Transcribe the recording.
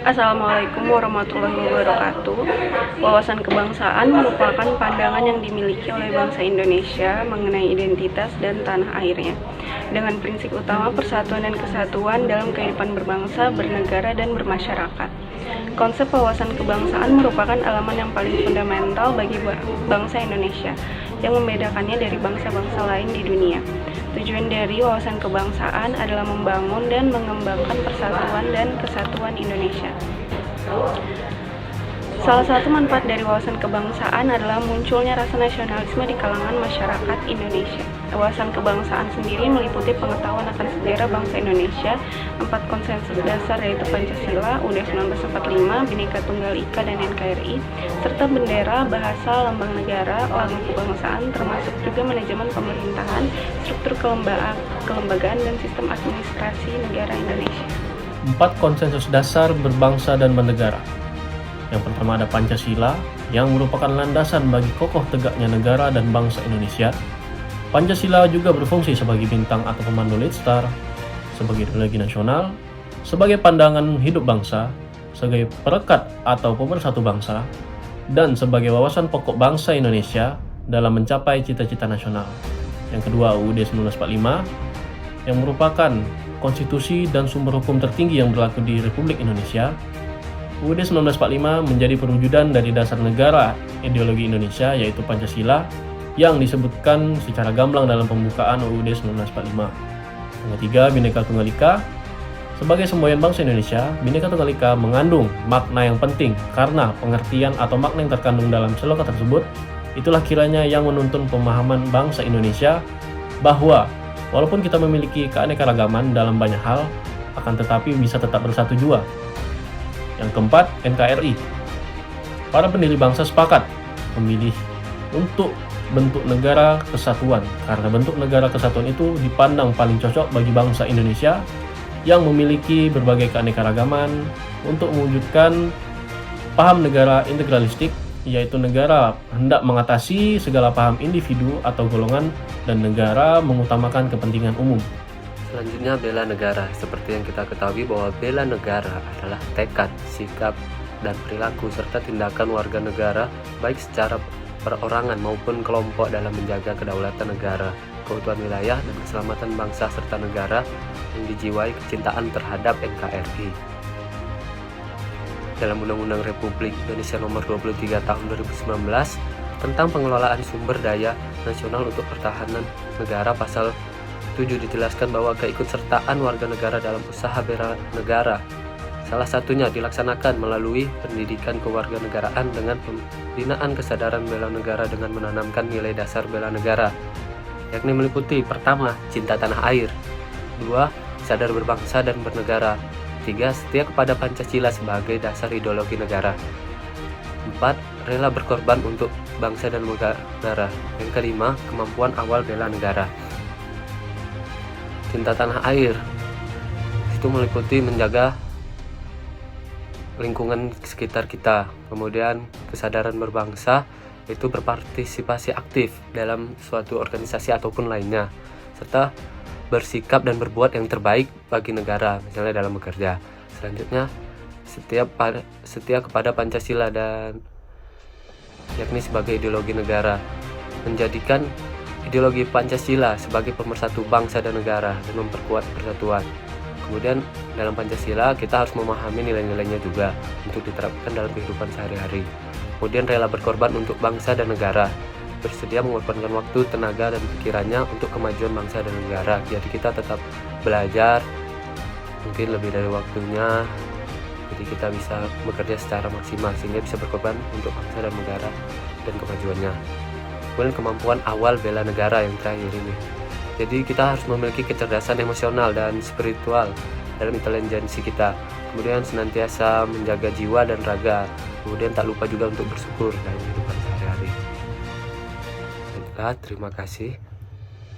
Assalamualaikum warahmatullahi wabarakatuh. Wawasan kebangsaan merupakan pandangan yang dimiliki oleh bangsa Indonesia mengenai identitas dan tanah airnya, dengan prinsip utama persatuan dan kesatuan dalam kehidupan berbangsa, bernegara, dan bermasyarakat. Konsep wawasan kebangsaan merupakan elemen yang paling fundamental bagi bangsa Indonesia, yang membedakannya dari bangsa-bangsa lain di dunia. Tujuan dari wawasan kebangsaan adalah membangun dan mengembangkan persatuan dan kesatuan Indonesia. Salah satu manfaat dari wawasan kebangsaan adalah munculnya rasa nasionalisme di kalangan masyarakat Indonesia. Wawasan kebangsaan sendiri meliputi pengetahuan akan sejarah bangsa Indonesia, 4 konsensus dasar yaitu Pancasila, UUD 1945, Bhinneka Tunggal Ika dan NKRI, serta bendera, bahasa, lambang negara, lambang kebangsaan, termasuk juga manajemen pemerintahan, struktur kelembagaan, dan sistem administrasi negara Indonesia. 4 konsensus dasar berbangsa dan bernegara. Yang pertama ada Pancasila, yang merupakan landasan bagi kokoh tegaknya negara dan bangsa Indonesia. Pancasila juga berfungsi sebagai bintang atau pemandu lead star, sebagai ideologi nasional, sebagai pandangan hidup bangsa, sebagai perekat atau pemersatu bangsa, dan sebagai wawasan pokok bangsa Indonesia dalam mencapai cita-cita nasional. Yang kedua, UUD 1945, yang merupakan konstitusi dan sumber hukum tertinggi yang berlaku di Republik Indonesia. UUD 1945 menjadi perwujudan dari dasar negara ideologi Indonesia, yaitu Pancasila, yang disebutkan secara gamblang dalam pembukaan UUD 1945. Yang ketiga, Bhinneka Tunggal Ika. Sebagai semboyan bangsa Indonesia, Bhinneka Tunggal Ika mengandung makna yang penting karena pengertian atau makna yang terkandung dalam selokan tersebut itulah kiranya yang menuntun pemahaman bangsa Indonesia bahwa walaupun kita memiliki keanekaragaman dalam banyak hal, akan tetapi bisa tetap bersatu jua. Yang keempat, NKRI. Para pendiri bangsa sepakat memilih untuk bentuk negara kesatuan, karena bentuk negara kesatuan itu dipandang paling cocok bagi bangsa Indonesia yang memiliki berbagai keanekaragaman untuk mewujudkan paham negara integralistik, yaitu negara hendak mengatasi segala paham individu atau golongan dan negara mengutamakan kepentingan umum. Selanjutnya, bela negara. Seperti yang kita ketahui bahwa bela negara adalah tekad, sikap, dan perilaku serta tindakan warga negara baik secara perorangan maupun kelompok dalam menjaga kedaulatan negara, keutuhan wilayah, dan keselamatan bangsa serta negara yang dijiwai kecintaan terhadap NKRI. Dalam Undang-Undang Republik Indonesia Nomor 23 Tahun 2019 tentang pengelolaan sumber daya nasional untuk pertahanan negara, Pasal 7 dijelaskan bahwa keikutsertaan warga negara dalam usaha bela negara salah satunya dilaksanakan melalui pendidikan kewarganegaraan dengan pembinaan kesadaran bela negara dengan menanamkan nilai dasar bela negara, yakni meliputi: pertama, cinta tanah air; 2, sadar berbangsa dan bernegara; 3, setia kepada Pancasila sebagai dasar ideologi negara; 4, rela berkorban untuk bangsa dan negara; yang kelima, kemampuan awal bela negara. Cinta tanah air itu meliputi menjaga lingkungan sekitar kita, kemudian kesadaran berbangsa itu berpartisipasi aktif dalam suatu organisasi ataupun lainnya, serta bersikap dan berbuat yang terbaik bagi negara, misalnya dalam bekerja. Selanjutnya, setia kepada Pancasila dan yakni sebagai ideologi negara, menjadikan ideologi Pancasila sebagai pemersatu bangsa dan negara dan memperkuat persatuan. Kemudian dalam Pancasila kita harus memahami nilai-nilainya juga untuk diterapkan dalam kehidupan sehari-hari. Kemudian rela berkorban untuk bangsa dan negara, bersedia mengorbankan waktu, tenaga, dan pikirannya untuk kemajuan bangsa dan negara. Jadi kita tetap belajar, mungkin lebih dari waktunya, jadi kita bisa bekerja secara maksimal sehingga bisa berkorban untuk bangsa dan negara dan kemajuannya. Kemudian kemampuan awal bela negara yang terakhir ini. Jadi kita harus memiliki kecerdasan emosional dan spiritual dalam intelijensi kita. Kemudian senantiasa menjaga jiwa dan raga. Kemudian tak lupa juga untuk bersyukur dalam kehidupan sehari-hari. Baiklah, terima kasih.